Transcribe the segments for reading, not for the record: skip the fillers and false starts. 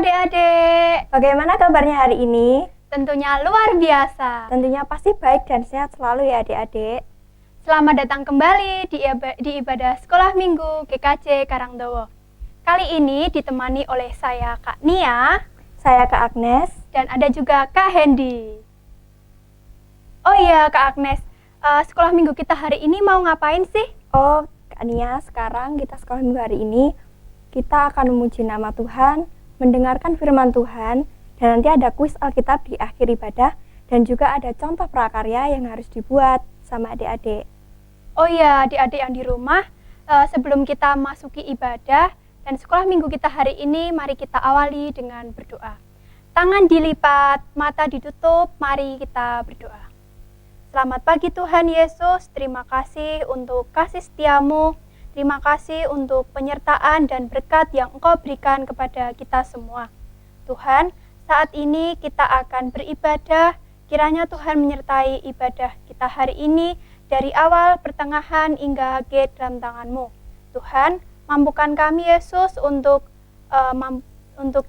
adik-adik. Bagaimana kabarnya hari ini? Tentunya luar biasa. Tentunya pasti baik dan sehat selalu ya adik-adik. Selamat datang kembali di ibadah sekolah minggu GKJ Karangdowo. Kali ini ditemani oleh saya Kak Nia, Saya Kak Agnes, dan ada juga Kak Hendy. Oh iya Kak Agnes, sekolah minggu kita hari ini mau ngapain sih? Oh Kak Nia, sekarang kita sekolah minggu hari ini kita akan memuji nama Tuhan, mendengarkan firman Tuhan, dan nanti ada kuis Alkitab di akhir ibadah, dan juga ada contoh prakarya yang harus dibuat sama adik-adik. Oh iya adik-adik yang di rumah, sebelum kita masuki ibadah dan sekolah minggu kita hari ini, mari kita awali dengan berdoa. Tangan dilipat, mata ditutup, mari kita berdoa. Selamat pagi Tuhan Yesus, terima kasih untuk kasih setiamu, terima kasih untuk penyertaan dan berkat yang Engkau berikan kepada kita semua. Tuhan, saat ini kita akan beribadah, kiranya Tuhan menyertai ibadah kita hari ini dari awal, pertengahan, hingga akhir dalam tangan-Mu. Tuhan, mampukan kami Yesus untuk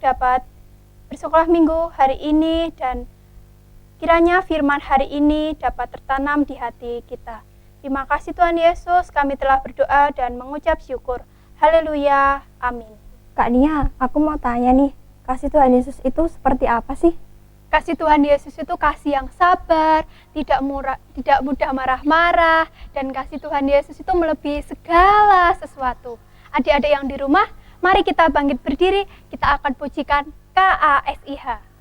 dapat bersekolah minggu hari ini, dan kiranya firman hari ini dapat tertanam di hati kita. Terima kasih Tuhan Yesus, kami telah berdoa dan mengucap syukur. Haleluya, amin. Kak Nia, aku mau tanya nih, kasih Tuhan Yesus itu seperti apa sih? Kasih Tuhan Yesus itu kasih yang sabar, tidak mudah marah-marah, dan kasih Tuhan Yesus itu melebihi segala sesuatu. Adik-adik yang di rumah, mari kita bangkit berdiri, kita akan pujikan KASIH.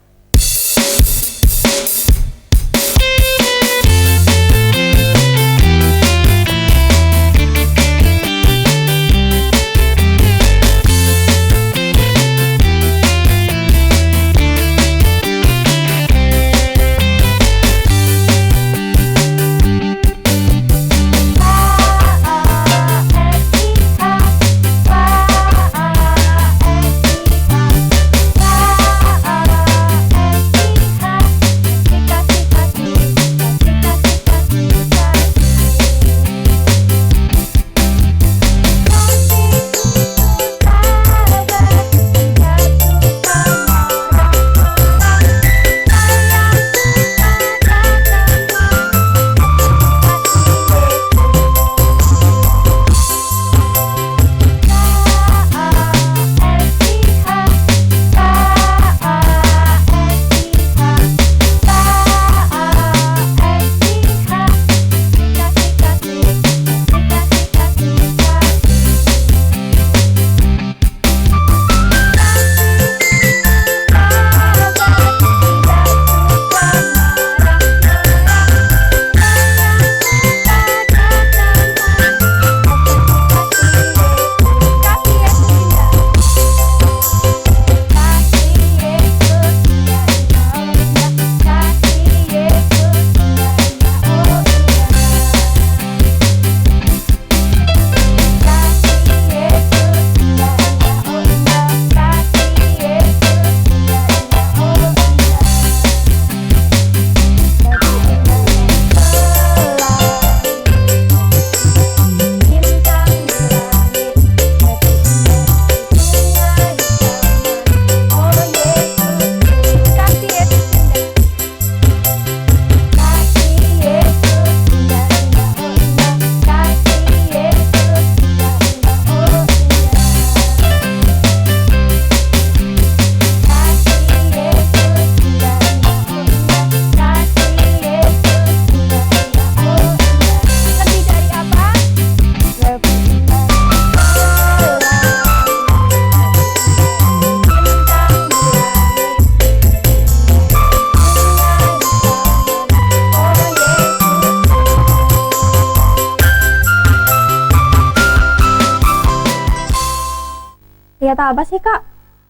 Lihat apa sih Kak?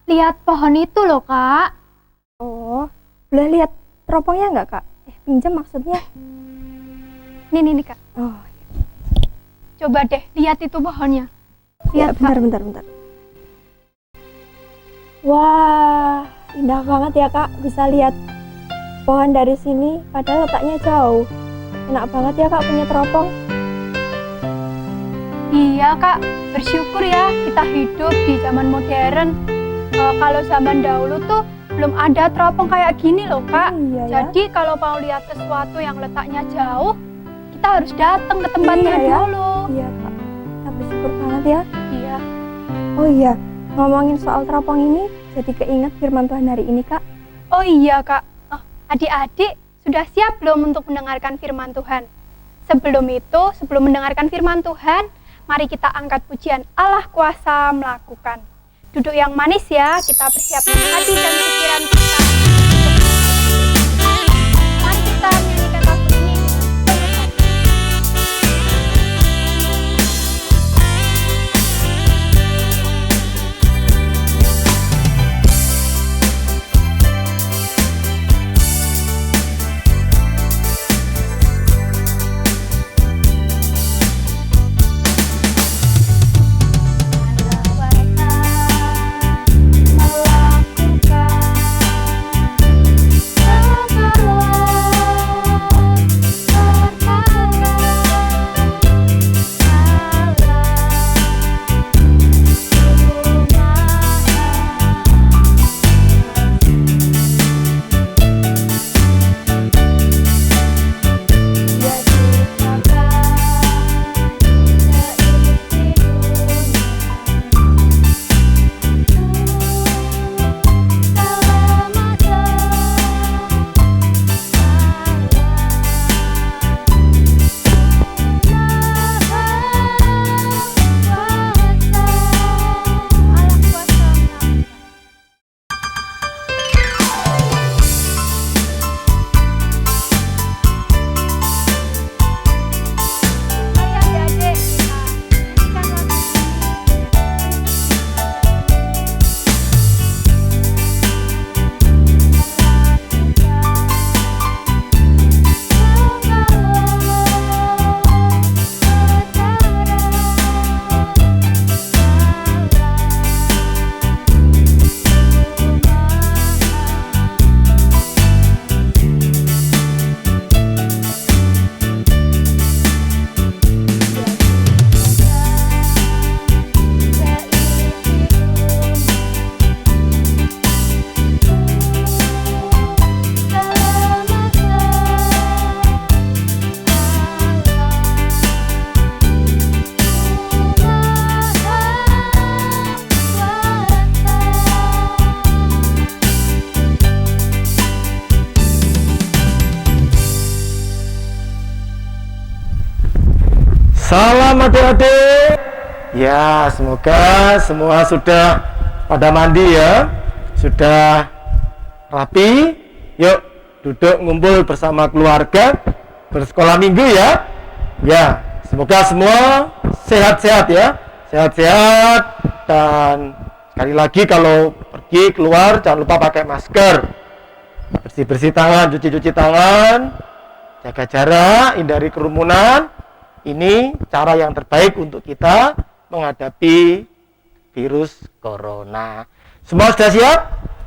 Lihat pohon itu loh Kak. Oh, boleh lihat teropongnya nggak Kak? Pinjam maksudnya. Nih Kak. Oh, Coba deh, lihat itu pohonnya. ya, Lihat Kak. bentar. Wah, indah banget ya Kak, bisa lihat pohon dari sini, padahal letaknya jauh. Enak banget ya Kak punya teropong. Iya Kak, bersyukur ya kita hidup di zaman modern. Kalau zaman dahulu tuh belum ada teropong kayak gini loh Kak. Iya ya. Jadi kalau mau lihat sesuatu yang letaknya jauh, kita harus datang ke tempatnya Iya ya. dulu. Iya Kak, kita bersyukur banget ya. Iya. Oh iya, ngomongin soal teropong ini, jadi keinget firman Tuhan hari ini Kak. Oh iya Kak. Adik-adik sudah siap belum untuk mendengarkan firman Tuhan? Sebelum mendengarkan firman Tuhan, mari kita angkat pujian Allah kuasa melakukan. Duduk yang manis ya, kita persiapkan hati dan pikiran kita. Mari kita menyanyikan lagu ini dengan penuh hati. Salam adik-adik. Ya, semoga semua sudah pada mandi ya. Sudah rapi. Yuk, duduk ngumpul bersama keluarga bersekolah minggu ya. Ya, semoga semua sehat-sehat ya. Sehat-sehat, dan sekali lagi kalau pergi keluar jangan lupa pakai masker. Bersih-bersih tangan, cuci-cuci tangan, jaga jarak, hindari kerumunan. Ini cara yang terbaik untuk kita menghadapi virus corona. Semua sudah siap?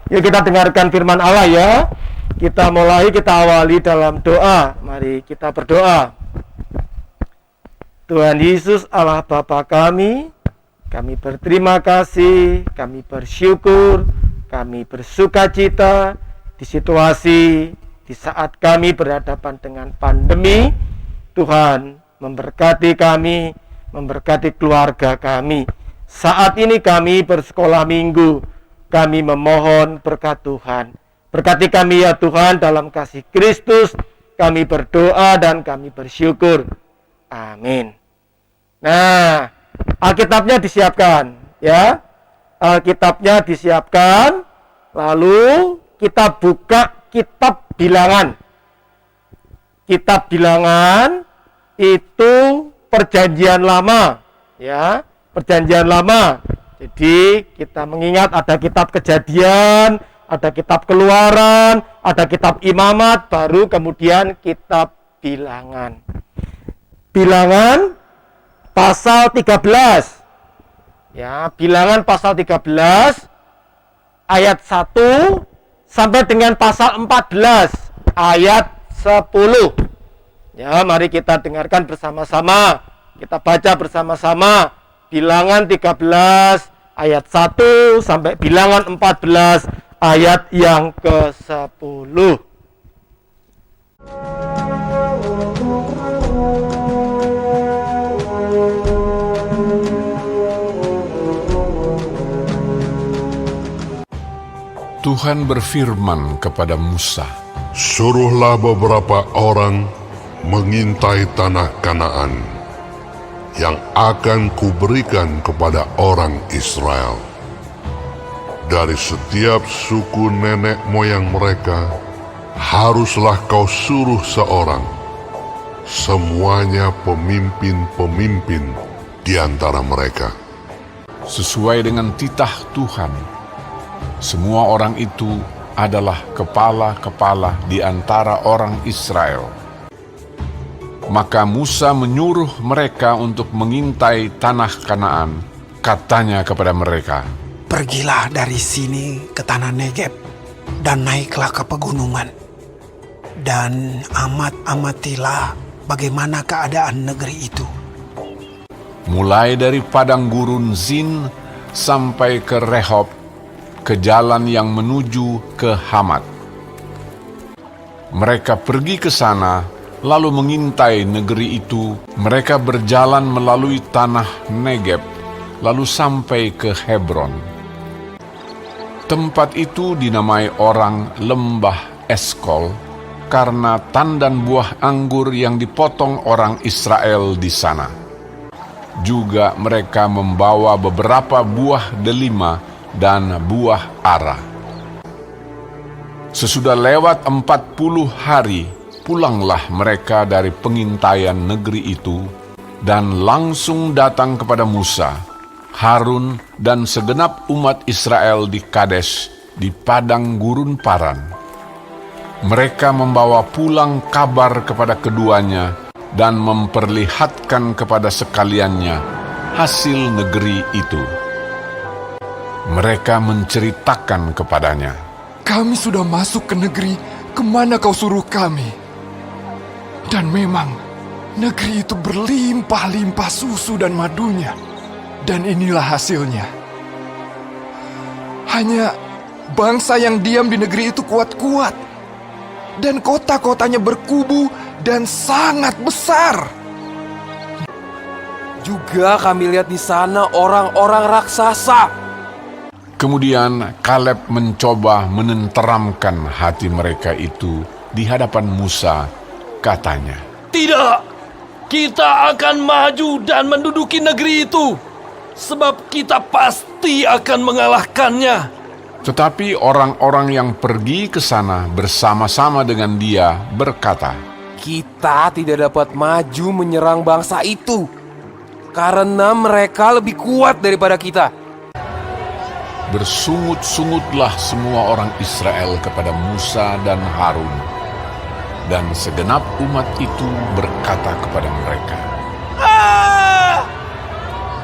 Yuk kita dengarkan firman Allah ya. Kita awali dalam doa. Mari kita berdoa. Tuhan Yesus Allah Bapa kami berterima kasih, kami bersyukur, kami bersukacita di situasi di saat kami berhadapan dengan pandemi. Tuhan memberkati kami, memberkati keluarga kami. Saat ini kami bersekolah minggu, kami memohon berkat Tuhan. Berkati kami ya Tuhan dalam kasih Kristus. Kami berdoa dan kami bersyukur. Amin. Nah, Alkitabnya disiapkan ya. Alkitabnya disiapkan. Lalu kita buka kitab Bilangan. Kitab Bilangan itu perjanjian lama ya, perjanjian lama. Jadi kita mengingat ada kitab Kejadian, ada kitab Keluaran, ada kitab Imamat, baru kemudian kitab Bilangan. Bilangan pasal 13 ya, Bilangan pasal 13 ayat 1 sampai dengan pasal 14 ayat 10. Ya, mari kita dengarkan bersama-sama. Kita baca bersama-sama. Bilangan 13 ayat 1 sampai Bilangan 14 ayat yang ke-10. Tuhan berfirman kepada Musa, Suruhlah beberapa orang mengintai tanah Kanaan yang akan kuberikan kepada orang Israel. Dari setiap suku nenek moyang mereka, haruslah kau suruh seorang, semuanya pemimpin-pemimpin di antara mereka. sesuai dengan titah Tuhan. Semua orang itu adalah kepala-kepala di antara orang Israel. Maka Musa menyuruh mereka untuk mengintai tanah Kanaan. Katanya kepada mereka, Pergilah dari sini ke tanah Negeb dan naiklah ke pegunungan. Dan amatilah bagaimana keadaan negeri itu. mulai dari padang gurun Zin sampai ke Rehob, ke jalan yang menuju ke Hamat. Mereka pergi ke sana, lalu mengintai negeri itu. Mereka berjalan melalui tanah Negeb, lalu sampai ke Hebron. Tempat itu dinamai orang Lembah Eskol, karena tandan buah anggur yang dipotong orang Israel di sana. Juga mereka membawa beberapa buah delima dan buah ara. Sesudah lewat 40 hari, pulanglah mereka dari pengintaian negeri itu, dan langsung datang kepada Musa, Harun, dan segenap umat Israel di Kades, di padang gurun Paran. Mereka membawa pulang kabar kepada keduanya, dan memperlihatkan kepada sekaliannya hasil negeri itu. Mereka menceritakan kepadanya, Kami sudah masuk ke negeri kemana kau suruh kami. Dan memang negeri itu berlimpah-limpah susu dan madunya. Dan inilah hasilnya. Hanya bangsa yang diam di negeri itu kuat-kuat. Dan kota-kotanya berkubu dan sangat besar. Juga kami lihat di sana orang-orang raksasa. Kemudian Kaleb mencoba menenteramkan hati mereka itu di hadapan Musa. Katanya, Tidak, kita akan maju dan menduduki negeri itu, sebab kita pasti akan mengalahkannya. tetapi orang-orang yang pergi ke sana bersama-sama dengan dia berkata, Kita tidak dapat maju menyerang bangsa itu, karena mereka lebih kuat daripada kita. Bersungut-sungutlah semua orang Israel kepada Musa dan Harun, dan segenap umat itu berkata kepada mereka,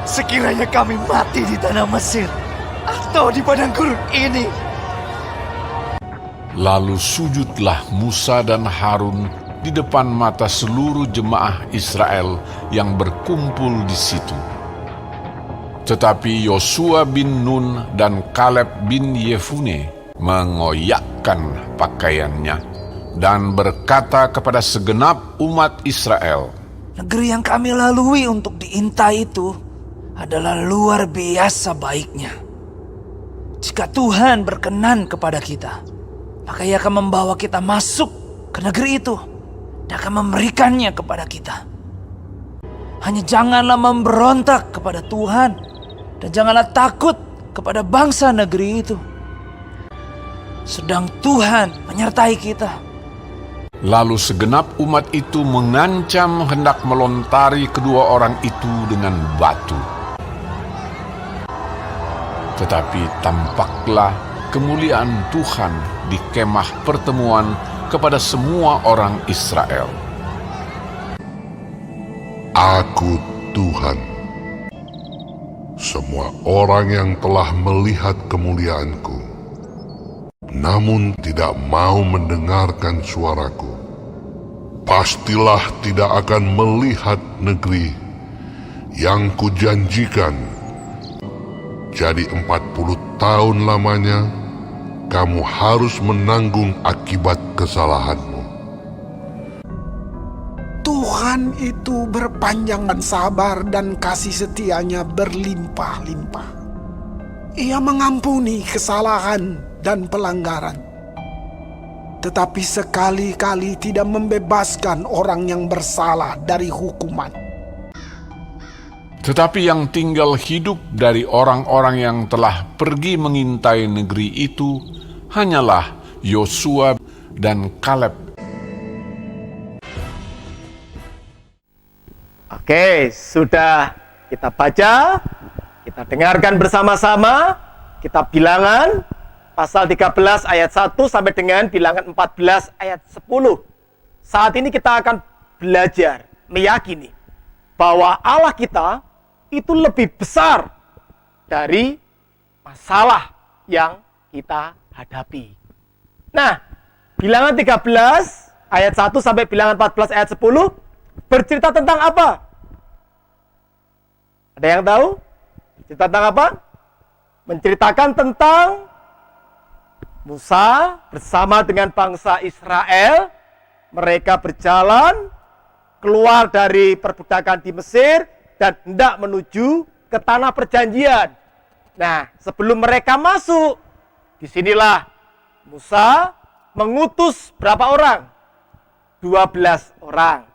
Sekiranya kami mati di tanah Mesir atau di padang gurun ini. Lalu sujudlah Musa dan Harun di depan mata seluruh jemaah Israel yang berkumpul di situ. Tetapi Yosua bin Nun dan Kaleb bin Yefune mengoyakkan pakaiannya dan berkata kepada segenap umat Israel, Negeri yang kami lalui untuk diintai itu adalah luar biasa baiknya. Jika Tuhan berkenan kepada kita, maka Ia akan membawa kita masuk ke negeri itu dan akan memberikannya kepada kita. Hanya janganlah memberontak kepada Tuhan dan janganlah takut kepada bangsa negeri itu. Sedang Tuhan menyertai kita. Lalu segenap umat itu mengancam hendak melontari kedua orang itu dengan batu. Tetapi tampaklah kemuliaan Tuhan di kemah pertemuan kepada semua orang Israel. Aku Tuhan. Semua orang yang telah melihat kemuliaanku, namun tidak mau mendengarkan suaraku, pastilah tidak akan melihat negeri yang kujanjikan Jadi 40 tahun lamanya, kamu harus menanggung akibat kesalahanmu. Tuhan itu berpanjangan sabar dan kasih setianya berlimpah-limpah. Ia mengampuni kesalahan dan pelanggaran, tetapi sekali-kali tidak membebaskan orang yang bersalah dari hukuman. Tetapi yang tinggal hidup dari orang-orang yang telah pergi mengintai negeri itu hanyalah Yosua dan Kaleb. Oke, sudah kita baca, kita dengarkan bersama-sama kitab Bilangan pasal 13 ayat 1 sampai dengan Bilangan 14 ayat 10. Saat ini kita akan belajar meyakini bahwa Allah kita itu lebih besar dari masalah yang kita hadapi. Nah, Bilangan 13 ayat 1 sampai Bilangan 14 ayat 10 bercerita tentang apa? Ada yang tahu? Cerita tentang apa? Menceritakan tentang Musa bersama dengan bangsa Israel. Mereka berjalan keluar dari perbudakan di Mesir dan hendak menuju ke tanah perjanjian. Nah, sebelum mereka masuk, disinilah Musa mengutus berapa orang? 12 orang.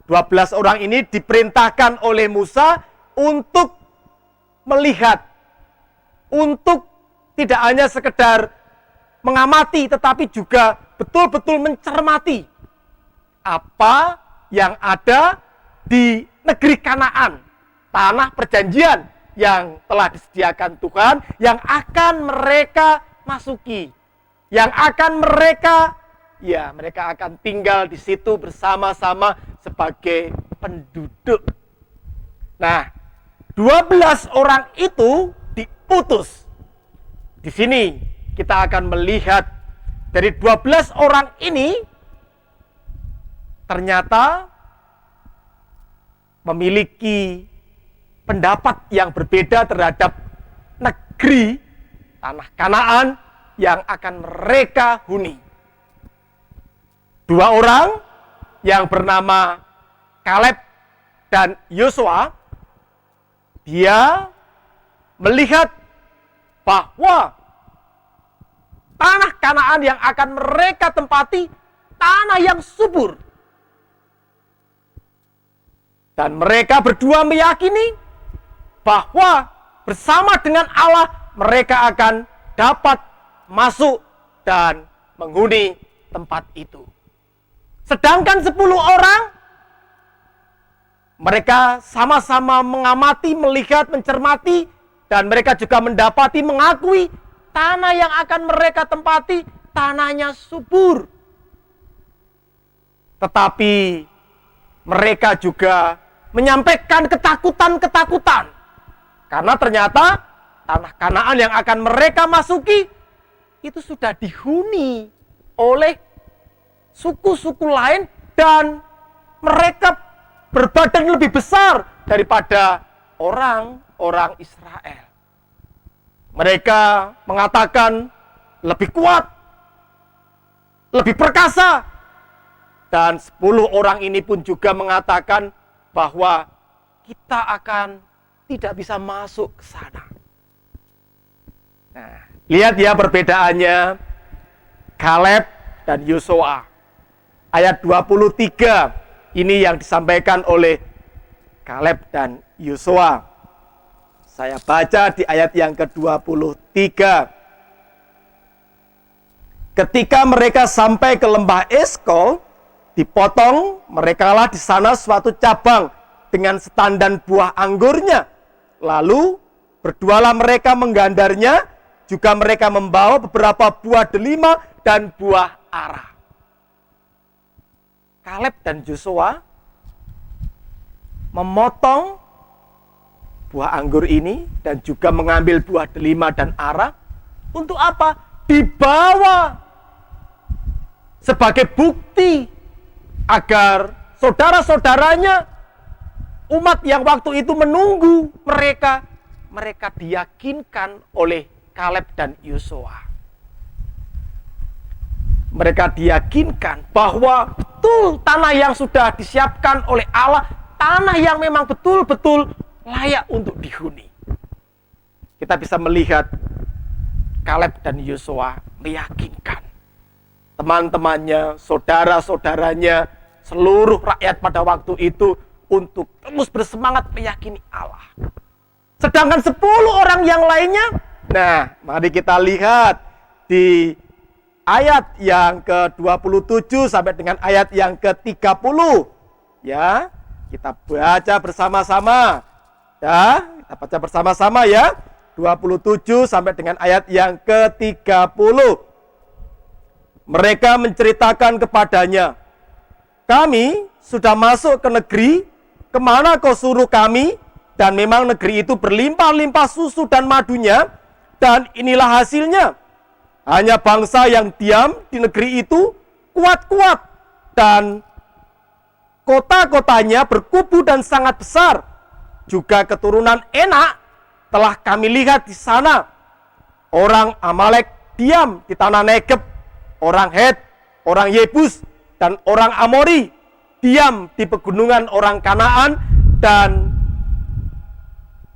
12 orang ini diperintahkan oleh Musa untuk melihat, untuk tidak hanya sekedar mengamati, tetapi juga betul-betul mencermati apa yang ada di negeri Kanaan, tanah perjanjian yang telah disediakan Tuhan, yang akan mereka masuki, yang akan mereka akan tinggal di situ bersama-sama sebagai penduduk. Nah, 12 orang itu diutus. Di sini kita akan melihat dari 12 orang ini ternyata memiliki pendapat yang berbeda terhadap negeri tanah Kanaan yang akan mereka huni. 2 orang yang bernama Kaleb dan Yosua, dia melihat bahwa tanah Kanaan yang akan mereka tempati tanah yang subur. Dan mereka berdua meyakini bahwa bersama dengan Allah mereka akan dapat masuk dan menghuni tempat itu. Sedangkan 10 orang, mereka sama-sama mengamati, melihat, mencermati, dan mereka juga mendapati, mengakui tanah yang akan mereka tempati, tanahnya subur. Tetapi mereka juga menyampaikan ketakutan-ketakutan. Karena ternyata tanah Kanaan yang akan mereka masuki, itu sudah dihuni oleh suku-suku lain dan mereka berbadan lebih besar daripada orang-orang Israel. Mereka mengatakan lebih kuat, lebih perkasa. Dan 10 orang ini pun juga mengatakan bahwa kita akan tidak bisa masuk ke sana. Nah, lihat ya perbedaannya Kaleb dan Yosua. Ayat 23 ini yang disampaikan oleh Kaleb dan Yosua. Saya baca di ayat yang ke-23. Ketika mereka sampai ke lembah Eskol, dipotong merekalah di sana suatu cabang dengan setandan buah anggurnya. Lalu berdualah mereka menggandarnya, juga mereka membawa beberapa buah delima dan buah ara. Kaleb dan Yosua memotong buah anggur ini dan juga mengambil buah delima dan ara. Untuk apa? Dibawa sebagai bukti agar saudara-saudaranya, umat yang waktu itu menunggu mereka, mereka diyakinkan oleh Kaleb dan Yosua. Mereka diyakinkan bahwa betul tanah yang sudah disiapkan oleh Allah, tanah yang memang betul-betul layak untuk dihuni. Kita bisa melihat Kaleb dan Yosua meyakinkan teman-temannya, saudara-saudaranya, seluruh rakyat pada waktu itu untuk terus bersemangat meyakini Allah. Sedangkan 10 orang yang lainnya, nah mari kita lihat di ayat yang ke-27 sampai dengan ayat yang ke-30. Ya, kita baca bersama-sama. Ya, kita baca bersama-sama ya. 27 sampai dengan ayat yang ke-30. Mereka menceritakan kepadanya, kami sudah masuk ke negeri kemana kau suruh kami, dan memang negeri itu berlimpah-limpah susu dan madunya, dan inilah hasilnya. Hanya bangsa yang diam di negeri itu kuat-kuat, dan kota-kotanya berkubu dan sangat besar. Juga keturunan Enak telah kami lihat di sana. Orang Amalek diam di tanah Negeb, orang Het, orang Yebus, dan orang Amori diam di pegunungan orang Kanaan, dan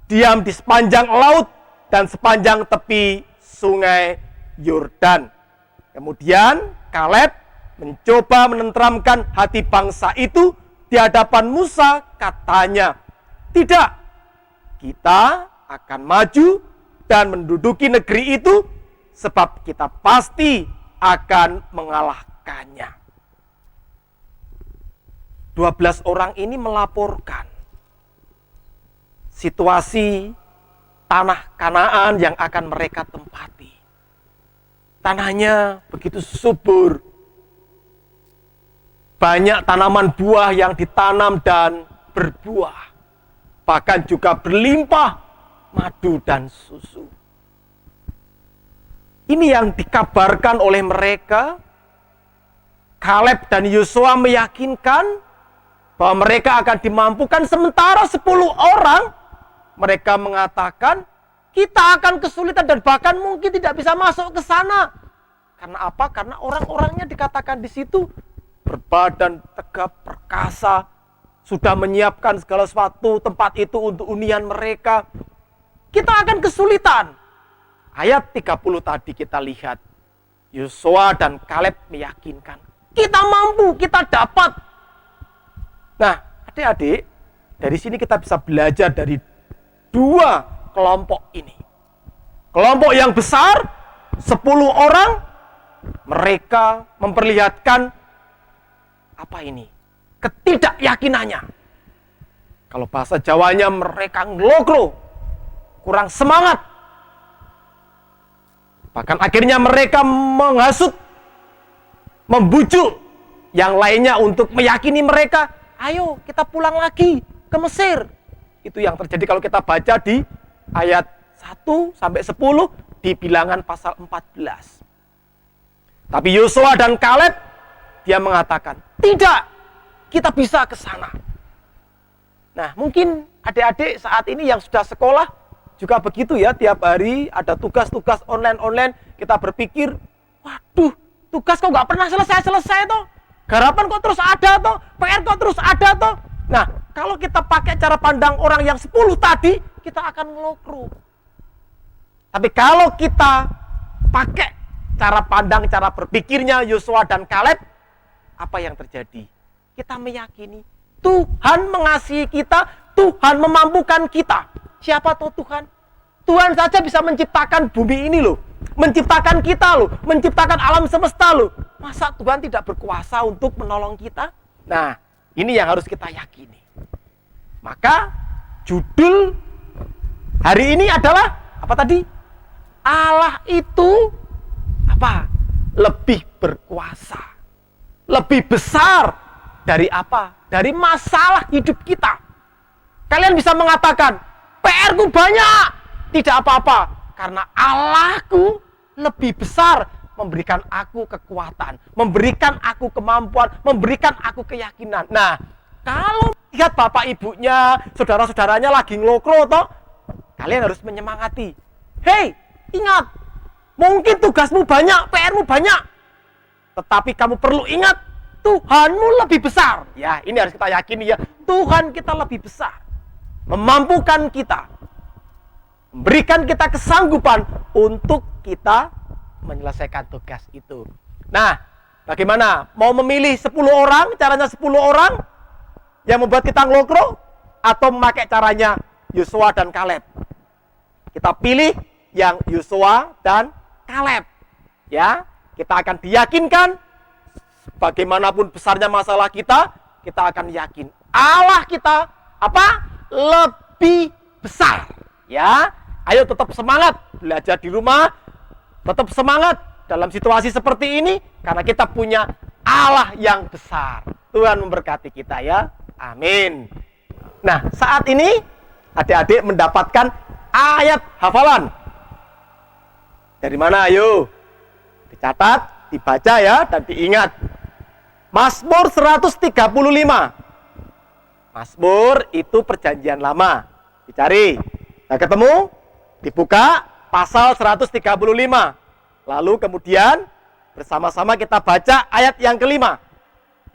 diam di sepanjang laut dan sepanjang tepi sungai Yordan. Kemudian Kaleb mencoba menenteramkan hati bangsa itu di hadapan Musa, katanya, tidak, kita akan maju dan menduduki negeri itu, sebab kita pasti akan mengalahkannya. 12 orang ini melaporkan situasi tanah Kanaan yang akan mereka tempati. Tanahnya begitu subur, banyak tanaman buah yang ditanam dan berbuah, bahkan juga berlimpah madu dan susu. Ini yang dikabarkan oleh mereka. Kaleb dan Yosua meyakinkan bahwa mereka akan dimampukan, sementara 10 orang mereka mengatakan kita akan kesulitan dan bahkan mungkin tidak bisa masuk ke sana. Karena apa? Karena orang-orangnya dikatakan di situ berbadan tegap, perkasa, sudah menyiapkan segala sesuatu tempat itu untuk hunian mereka. Kita akan kesulitan. Ayat 30 tadi kita lihat, Yosua dan Kaleb meyakinkan, kita mampu, kita dapat. Nah, adik-adik, dari sini kita bisa belajar dari 2 kelompok ini. Kelompok yang besar, 10 orang, mereka memperlihatkan apa ini? Ketidakyakinannya. Kalau bahasa Jawanya mereka ngelokro, kurang semangat. Bahkan akhirnya mereka menghasut, membujuk yang lainnya untuk meyakini mereka, ayo kita pulang lagi ke Mesir. Itu yang terjadi kalau kita baca di ayat 1 sampai 10 di Bilangan pasal 14. Tapi Yosua dan Kaleb, dia mengatakan, tidak, kita bisa ke sana. Nah, mungkin adik-adik saat ini yang sudah sekolah juga begitu ya, tiap hari ada tugas-tugas online-online, kita berpikir, waduh, tugas kok nggak pernah selesai-selesai toh, garapan kok terus ada toh, PR kok terus ada toh. Nah, kalau kita pakai cara pandang orang yang 10 tadi, kita akan ngelokro. Tapi kalau kita pakai cara pandang, cara berpikirnya Yosua dan Kaleb, apa yang terjadi? Kita meyakini Tuhan mengasihi kita, Tuhan memampukan kita. Siapa tuh Tuhan? Tuhan saja bisa menciptakan bumi ini loh, menciptakan kita loh, menciptakan alam semesta loh. Masa Tuhan tidak berkuasa untuk menolong kita? Nah, ini yang harus kita yakini. Maka judul hari ini adalah apa tadi? Allah itu apa? Lebih berkuasa, lebih besar dari apa? Dari masalah hidup kita. Kalian bisa mengatakan, PR-ku banyak, tidak apa-apa, karena Allahku lebih besar, memberikan aku kekuatan, memberikan aku kemampuan, memberikan aku keyakinan. Nah, kalau lihat bapak ibunya, saudara-saudaranya lagi ngelokro toh, kalian harus menyemangati. Hei, ingat, mungkin tugasmu banyak, PR-mu banyak, tetapi kamu perlu ingat, Tuhanmu lebih besar. Ya, ini harus kita yakini ya, Tuhan kita lebih besar, memampukan kita, memberikan kita kesanggupan untuk kita menyelesaikan tugas itu. Nah, bagaimana? Mau memilih 10 orang, caranya 10 orang yang membuat kita ngelokro, atau memakai caranya Yosua dan Kaleb? Kita pilih yang Yosua dan Kaleb. Ya, kita akan diyakinkan, bagaimanapun besarnya masalah kita akan yakin Allah kita apa? Lebih besar. Ya, ayo tetap semangat belajar di rumah, tetap semangat dalam situasi seperti ini, karena kita punya Allah yang besar. Tuhan memberkati kita ya. Amin. Nah, saat ini adik-adik mendapatkan ayat hafalan. Dari mana? Ayo dicatat, dibaca ya, dan diingat. Mazmur 135. Mazmur itu perjanjian lama. Dicari. Nah, ketemu, dibuka pasal 135. Lalu kemudian bersama-sama kita baca ayat yang kelima.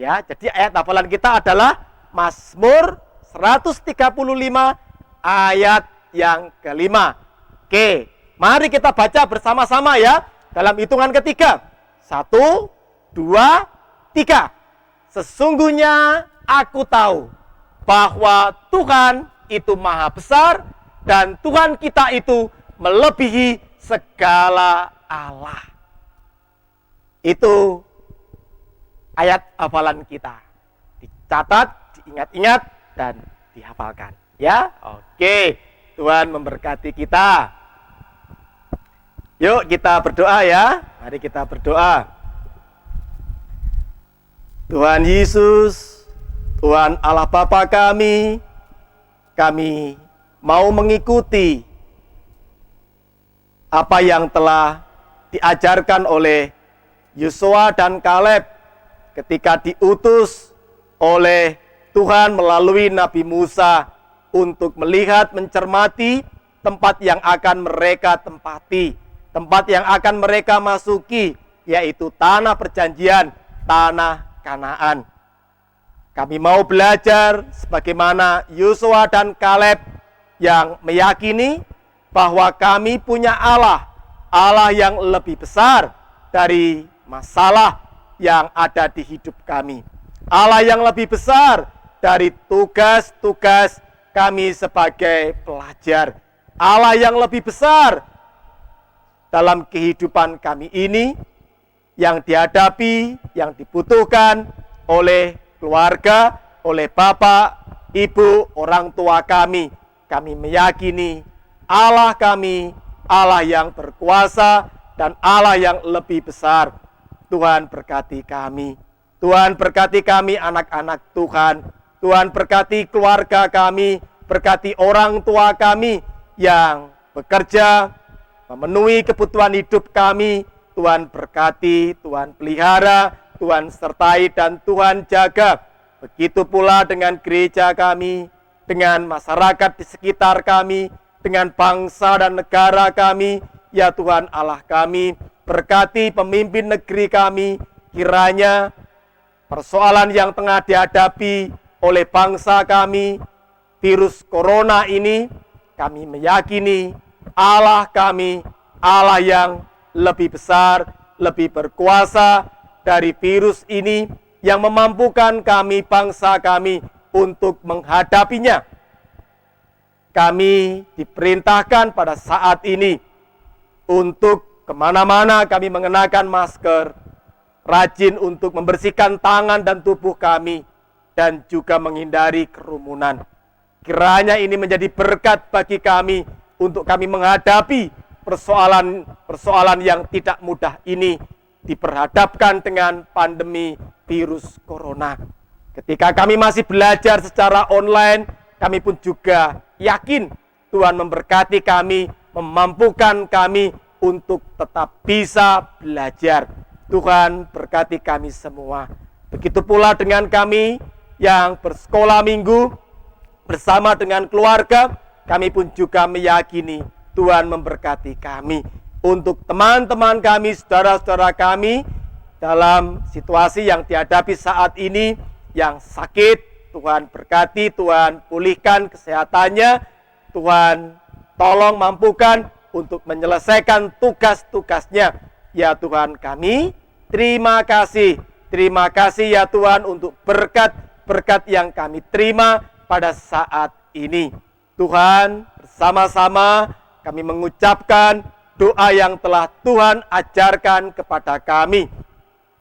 Ya, jadi ayat hafalan kita adalah Mazmur 135 ayat yang kelima. Oke, mari kita baca bersama-sama ya. Dalam hitungan ketiga. 1, 2, 3. Sesungguhnya aku tahu bahwa Tuhan itu maha besar dan Tuhan kita itu melebihi segala Allah. Itu ayat hafalan kita. Dicatat, diingat-ingat, dan dihafalkan. Ya, oke. Tuhan memberkati kita. Yuk kita berdoa ya. Mari kita berdoa. Tuhan Yesus, Tuhan Allah Bapa kami mau mengikuti apa yang telah diajarkan oleh Yosua dan Kaleb ketika diutus oleh Tuhan melalui Nabi Musa untuk melihat, mencermati tempat yang akan mereka tempati, tempat yang akan mereka masuki, yaitu tanah perjanjian, tanah Kanaan. Kami mau belajar sebagaimana Yosua dan Kaleb yang meyakini bahwa kami punya Allah, Allah yang lebih besar dari masalah yang ada di hidup kami, Allah yang lebih besar dari tugas-tugas kami sebagai pelajar, Allah yang lebih besar dalam kehidupan kami ini, yang dihadapi, yang dibutuhkan oleh keluarga, oleh bapak, ibu, orang tua kami. Kami meyakini Allah kami, Allah yang berkuasa dan Allah yang lebih besar. Tuhan berkati kami. Tuhan berkati kami anak-anak Tuhan. Tuhan berkati keluarga kami, berkati orang tua kami yang bekerja, memenuhi kebutuhan hidup kami. Tuhan berkati, Tuhan pelihara, Tuhan sertai dan Tuhan jaga. Begitu pula dengan gereja kami, dengan masyarakat di sekitar kami, dengan bangsa dan negara kami. Ya Tuhan Allah kami, berkati pemimpin negeri kami. Kiranya persoalan yang tengah dihadapi oleh bangsa kami, virus corona ini, kami meyakini Allah kami, Allah yang lebih besar, lebih berkuasa dari virus ini, yang memampukan kami, bangsa kami, untuk menghadapinya. Kami diperintahkan pada saat ini untuk kemana-mana kami mengenakan masker, rajin untuk membersihkan tangan dan tubuh kami, dan juga menghindari kerumunan. Kiranya ini menjadi berkat bagi kami untuk kami menghadapi persoalan yang tidak mudah ini, diperhadapkan dengan pandemi virus corona. Ketika kami masih belajar secara online, kami pun juga yakin Tuhan memberkati kami, memampukan kami untuk tetap bisa belajar. Tuhan berkati kami semua. Begitu pula dengan kami yang bersekolah minggu bersama dengan keluarga. kami pun juga meyakini Tuhan memberkati kami. Untuk teman-teman kami, saudara-saudara kami, dalam situasi yang dihadapi saat ini, yang sakit, Tuhan berkati, Tuhan pulihkan kesehatannya, Tuhan tolong mampukan untuk menyelesaikan tugas-tugasnya. Ya Tuhan kami, terima kasih ya Tuhan untuk berkat-berkat yang kami terima pada saat ini. Tuhan, bersama-sama kami mengucapkan doa yang telah Tuhan ajarkan kepada kami.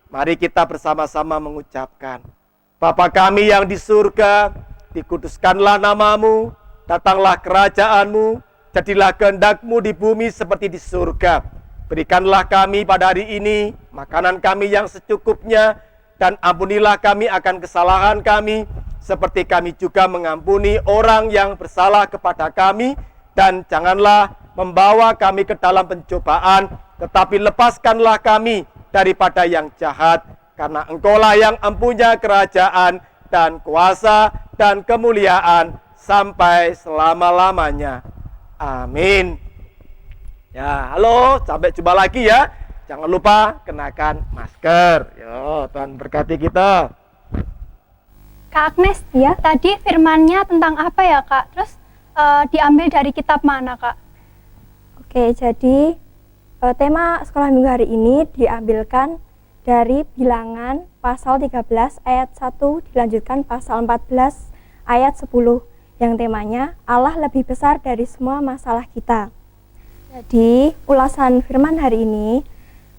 Mari kita bersama-sama mengucapkan. Bapa kami yang di surga, dikuduskanlah namamu, datanglah kerajaanmu, jadilah kehendak-Mu di bumi seperti di surga. Berikanlah kami pada hari ini makanan kami yang secukupnya, dan ampunilah kami akan kesalahan kami, seperti kami juga mengampuni orang yang bersalah kepada kami, dan janganlah membawa kami ke dalam pencobaan, tetapi lepaskanlah kami daripada yang jahat, karena Engkaulah yang empunya kerajaan dan kuasa dan kemuliaan sampai selama-lamanya. Amin. Ya, halo, sampai jumpa lagi ya. Jangan lupa kenakan masker. Yo, Tuhan berkati kita. Kak Agnes, Ya. tadi firmannya tentang apa ya Kak? Terus diambil dari kitab mana Kak? Oke, jadi tema sekolah minggu hari ini diambilkan dari Bilangan pasal 13 ayat 1 dilanjutkan pasal 14 ayat 10 yang temanya Allah lebih besar dari semua masalah kita. Jadi, ulasan firman hari ini,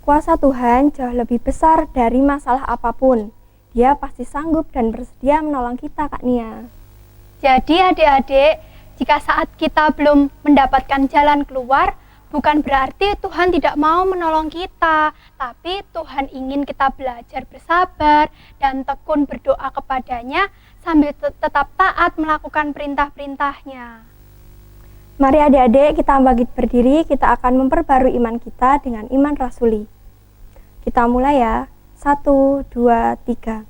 kuasa Tuhan jauh lebih besar dari masalah apapun. Dia pasti sanggup dan bersedia menolong kita, Kak Nia. Jadi adik-adik, jika saat kita belum mendapatkan jalan keluar, bukan berarti Tuhan tidak mau menolong kita, tapi Tuhan ingin kita belajar bersabar dan tekun berdoa kepadanya sambil tetap taat melakukan perintah-perintahnya. Mari adik-adik kita bangkit berdiri, kita akan memperbarui iman kita dengan iman rasuli. Kita mulai ya, 1, 2, 3.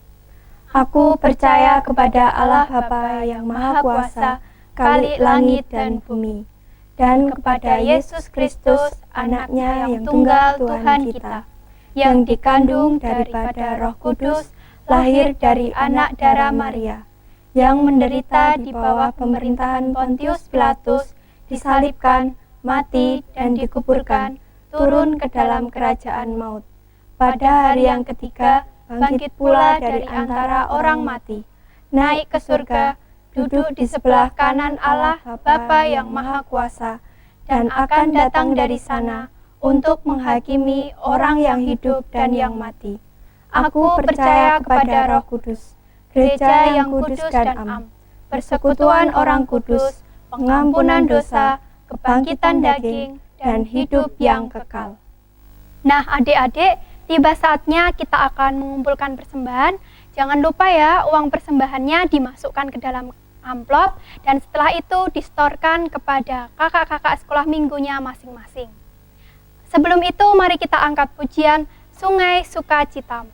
Aku percaya kepada Allah Bapa yang Maha Kuasa, Khalik langit dan bumi, dan kepada Yesus Kristus, anaknya yang tunggal Tuhan kita, yang dikandung daripada Roh Kudus, lahir dari anak darah Maria, yang menderita di bawah pemerintahan Pontius Pilatus, disalibkan, mati, dan dikuburkan, turun ke dalam kerajaan maut. Pada hari yang ketiga, bangkit pula dari antara orang mati, naik ke surga, duduk di sebelah kanan Allah Bapa yang Maha Kuasa, dan akan datang dari sana untuk menghakimi orang yang hidup dan yang mati. Aku percaya kepada Roh Kudus, gereja yang kudus dan am, persekutuan orang kudus, pengampunan dosa, kebangkitan daging, dan hidup yang kekal. Nah adik-adik, tiba saatnya kita akan mengumpulkan persembahan. Jangan lupa ya, uang persembahannya dimasukkan ke dalam amplop dan setelah itu distorkan kepada kakak-kakak sekolah minggunya masing-masing. Sebelum itu, mari kita angkat pujian Sungai Sukacitamu.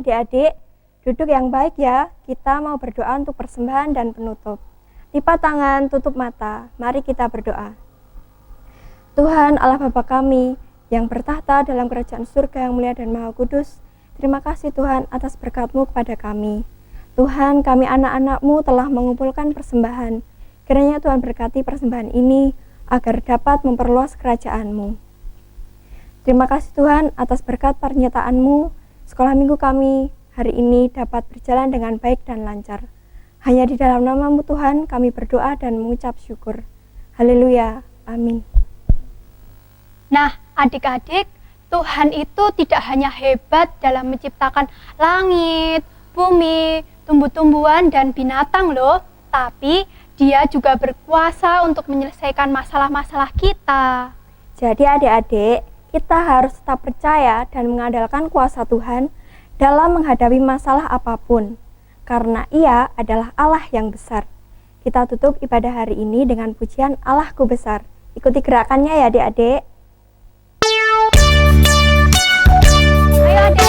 Adik-adik, duduk yang baik ya. Kita mau berdoa untuk persembahan dan penutup. Lipat tangan, tutup mata, mari kita berdoa. Tuhan Allah Bapa kami yang bertahta dalam kerajaan surga yang mulia dan maha kudus, terima kasih Tuhan atas berkat-Mu kepada kami. Tuhan, kami anak-anak-Mu telah mengumpulkan persembahan. Kiranya Tuhan berkati persembahan ini agar dapat memperluas kerajaan-Mu. Terima kasih Tuhan atas berkat pernyataan-Mu. Sekolah minggu kami hari ini dapat berjalan dengan baik dan lancar. Hanya di dalam nama-Mu Tuhan kami berdoa dan mengucap syukur. Haleluya. Amin. Nah, adik-adik, Tuhan itu tidak hanya hebat dalam menciptakan langit, bumi, tumbuh-tumbuhan, dan binatang loh, tapi Dia juga berkuasa untuk menyelesaikan masalah-masalah kita. Jadi adik-adik, kita harus tetap percaya dan mengandalkan kuasa Tuhan dalam menghadapi masalah apapun, karena Ia adalah Allah yang besar. Kita tutup ibadah hari ini dengan pujian Allahku besar. Ikuti gerakannya ya adik-adik. Ayo adik.